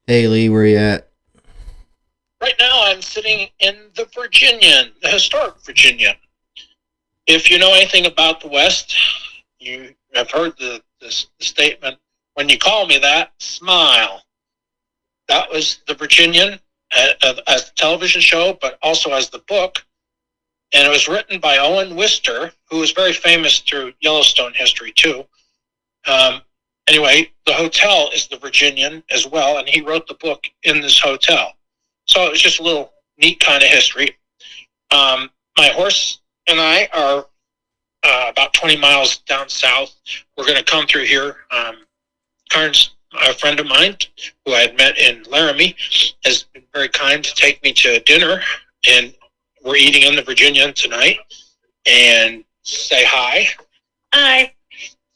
Hey Lee, where you at? Right now, I'm sitting in the Virginian, the historic Virginian. If you know anything about the West, you have heard the statement, when you call me that, smile. That was the Virginian as a television show, but also as the book. And it was written by Owen Wister, who was very famous through Yellowstone history, too. Um, anyway, the hotel is the Virginian as well, and he wrote the book in this hotel. So it was just a little neat kind of history. My horse and I are about 20 miles down south. We're going to come through here. Karn's a friend of mine who I had met in Laramie has been very kind to take me to dinner, and we're eating in the Virginian tonight. And say hi. Hi.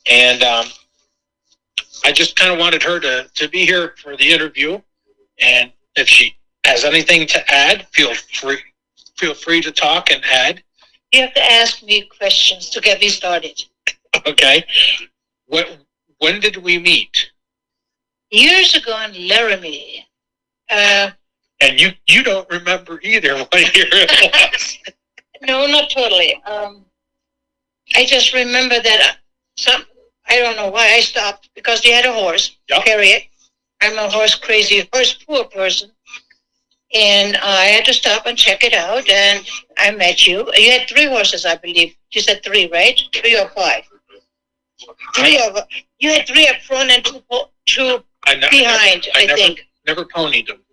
And I just kind of wanted her to be here for the interview. And if she has anything to add, feel free to talk and add. You have to ask me questions to get me started. Okay. When did we meet? Years ago in Laramie. And you don't remember either what year it was. No, not totally. I just remember that I don't know why I stopped, because they had a horse, yep. Period. I'm a horse crazy, horse poor person. And I had to stop and check it out, and I met you. You had 3 horses, I believe. You said 3, right? 3 or 5? 3 of them. You had 3 up front and 2 behind, I think. Never ponied them.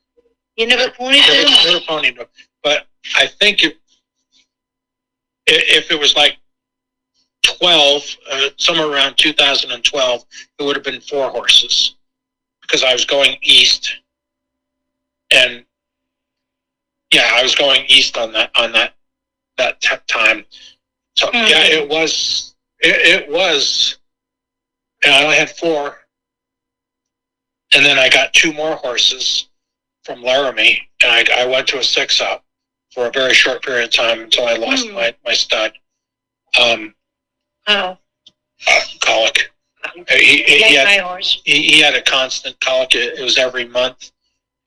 You never ponied them? Never ponied them. But I think if it was like 12, somewhere around 2012, it would have been 4 horses, because I was going east, and yeah, I was going east on that time. So yeah, it was. And I only had 4, and then I got 2 more horses from Laramie, and I went to a 6-up for a very short period of time until I lost my stud. Colic. He had a constant colic. It was every month,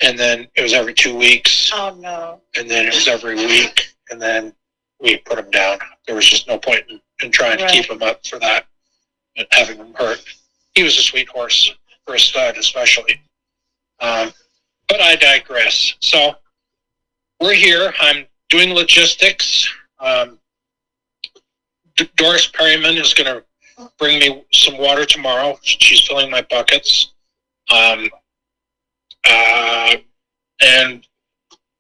and then it was every 2 weeks. Oh, no. And then it was every week, and then we put him down. There was just no point in trying to keep him up for that and having him hurt. He was a sweet horse, for a stud especially. But I digress. So we're here. I'm doing logistics. Doris Perryman is going to bring me some water tomorrow. She's filling my buckets. And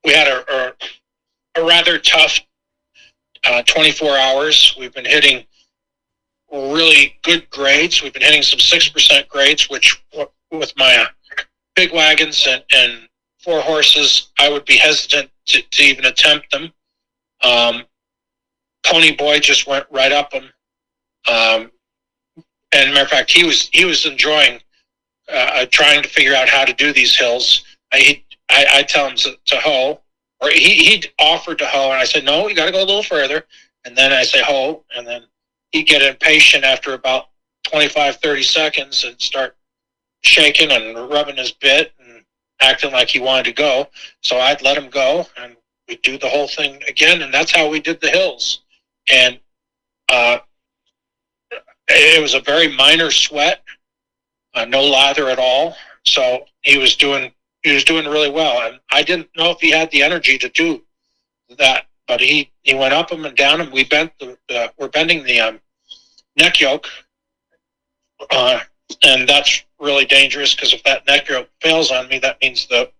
we had a rather tough 24 hours. We've been hitting really good grades. We've been hitting some 6% grades, which with my big wagons and 4 horses, I would be hesitant to even attempt them. Pony Boy just went right up them. And matter of fact, he was enjoying trying to figure out how to do these hills. I tell him to hoe, or he'd offered to hoe, and I said, no, you got to go a little further. And then I say hoe, and then he'd get impatient after about 25, 30 seconds and start shaking and rubbing his bit and acting like he wanted to go. So I'd let him go, and we'd do the whole thing again, and that's how we did the hills. And it was a very minor sweat, no lather at all. So he was doing really well, and I didn't know if he had the energy to do that, but he went up him and down him. We bent we're bending the neck yoke, and that's really dangerous, because if that neck yoke fails on me, that means that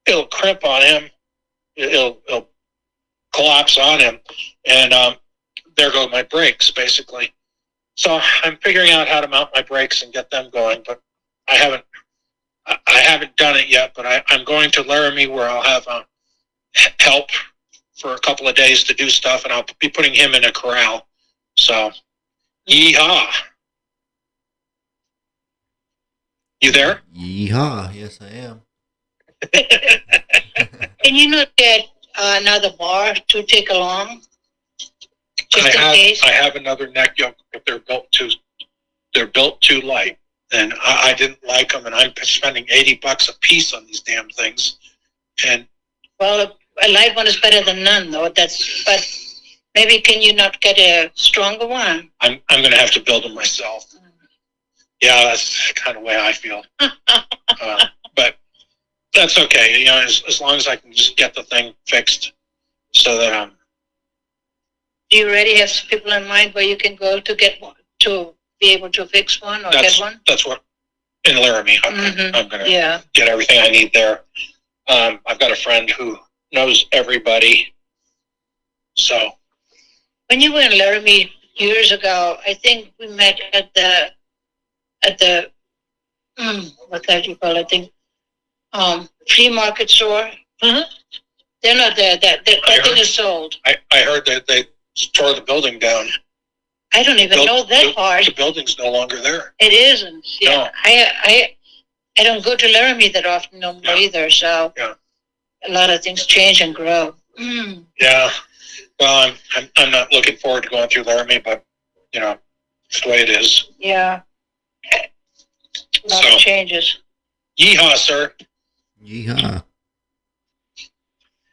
it'll crimp on him, it'll collapse on him, and there go my brakes, basically. So I'm figuring out how to mount my brakes and get them going, but I haven't done it yet. But I'm going to Laramie, where I'll have help for a couple of days to do stuff, and I'll be putting him in a corral. So, yeehaw! You there? Yeehaw! Yes, I am. And you not get another bar to take along, just in case? I have another neck yoke, but they're built too light. and I didn't like them, and I'm spending $80 a piece on these damn things. And well, a light one is better than none, though. But maybe can you not get a stronger one? I'm going to have to build them myself. Yeah, that's kind of the way I feel. But that's okay. You know, as long as I can just get the thing fixed, so that Do you already have some people in mind where you can go to get one, to be able to fix one or get one? That's what in Laramie. I'm going to get everything I need there. I've got a friend who knows everybody. So when you were in Laramie years ago, I think we met at the what do you call it? I think flea market store. Mm-hmm. They're not there. That thing is sold. I heard that they tore the building down. I don't even know that part. The building's no longer there. It isn't. Yeah. No. I don't go to Laramie that often no more either. So a lot of things change and grow. Mm. Yeah. Well, I'm not looking forward to going through Laramie, but you know, it's the way it is. Yeah. A lot of changes. Yeehaw, sir. Yeehaw.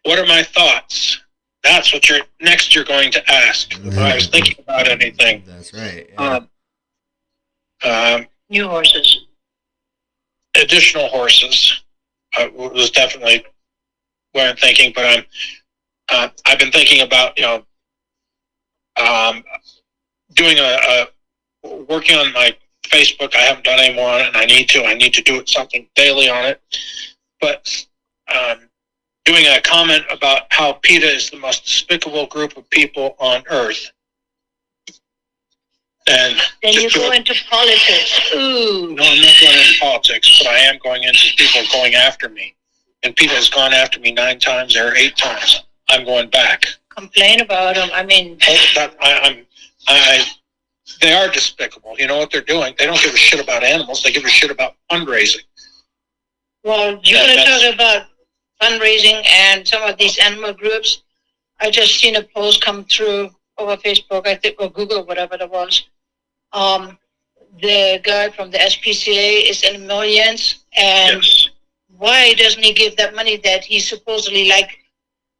What are my thoughts? That's what you're going to ask. If I was thinking about anything. That's right. Yeah. New horses. Additional horses was definitely what I'm thinking, but I've been thinking about, you know, doing working on my Facebook. I haven't done any more on it, and I need to do something daily on it. But doing a comment about how PETA is the most despicable group of people on earth. And then you go into politics. Ooh. No, I'm not going into politics, but I am going into people going after me. And PETA has gone after me 9 times or 8 times. I'm going back. Complain about them. I mean, they are despicable. You know what they're doing? They don't give a shit about animals. They give a shit about fundraising. Well, you're going to talk about fundraising and some of these animal groups. I just seen a post come through over Facebook, I think, or Google, whatever it was. The guy from the SPCA is in millions, and why doesn't he give that money that he supposedly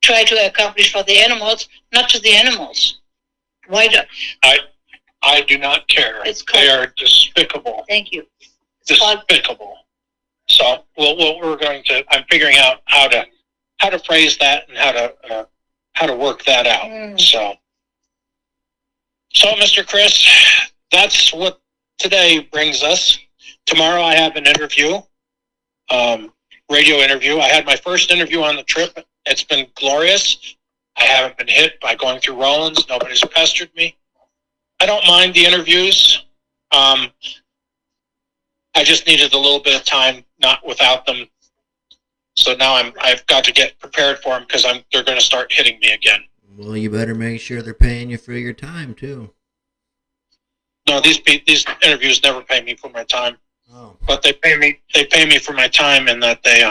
try to accomplish for the animals, not to the animals? Why do I do not care. They are despicable. Thank you. Despicable. So, I'm figuring out how to phrase that and how to work that out. Mm. So, Mr. Chris, that's what today brings us. Tomorrow I have an interview, radio interview. I had my first interview on the trip. It's been glorious. I haven't been hit by going through Rollins. Nobody's pestered me. I don't mind the interviews. I just needed a little bit of time, not without them. So now I've got to get prepared for them because they're going to start hitting me again. Well, you better make sure they're paying you for your time too. No, these interviews never pay me for my time. Oh. But they pay me for my time, and that they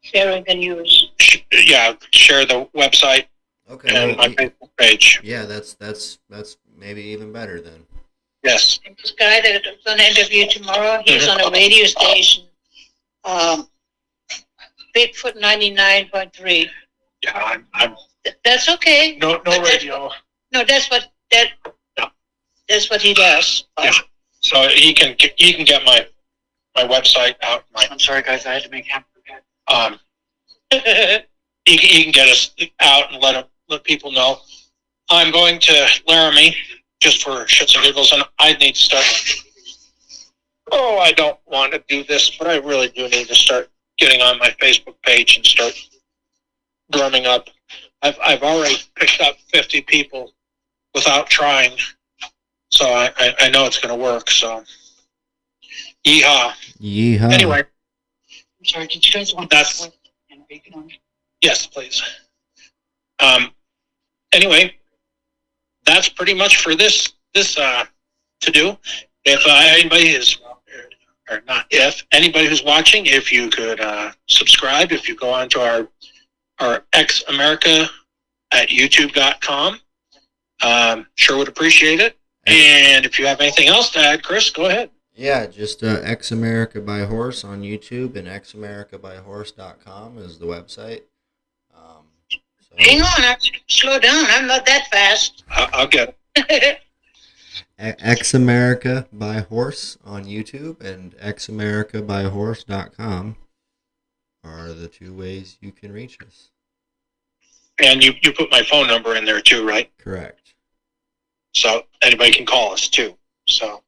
sharing the news. Share the website. Okay. And my Facebook page. Yeah, that's maybe even better then. Yes. And this guy that's going to interview tomorrow, he's on a radio station, Bigfoot 99.3. Yeah, I'm. That's okay. No radio. That's what he does. Yeah. So he can get my website out. I'm sorry, guys. I had to make him forget. He can get us out and let people know. I'm going to Laramie just for shits and giggles, and I need to start. Oh, I don't want to do this, but I really do need to start getting on my Facebook page and start drumming up. I've already picked up 50 people without trying, so I know it's going to work. So, yeehaw! Yeehaw! Anyway, I'm sorry. Did you guys want that's and bacon on? Yes, please. Anyway, that's pretty much for this to do. If anybody who's watching, if you could subscribe, if you go on to our xamerica at youtube.com, sure would appreciate it. And if you have anything else to add, Chris, go ahead. Yeah, just X America by Horse on YouTube, and xamericabyhorse.com is the website. So Hang on, slow down. I'm not that fast. I'll get it. X America by Horse on YouTube and xamericabyhorse.com are the two ways you can reach us. And you put my phone number in there too, right? Correct. So anybody can call us too. So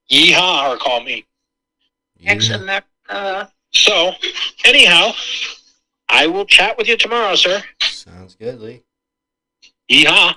yeehaw, or call me. Ex-America. So anyhow, I will chat with you tomorrow, sir. Sounds good, Lee. Yeehaw.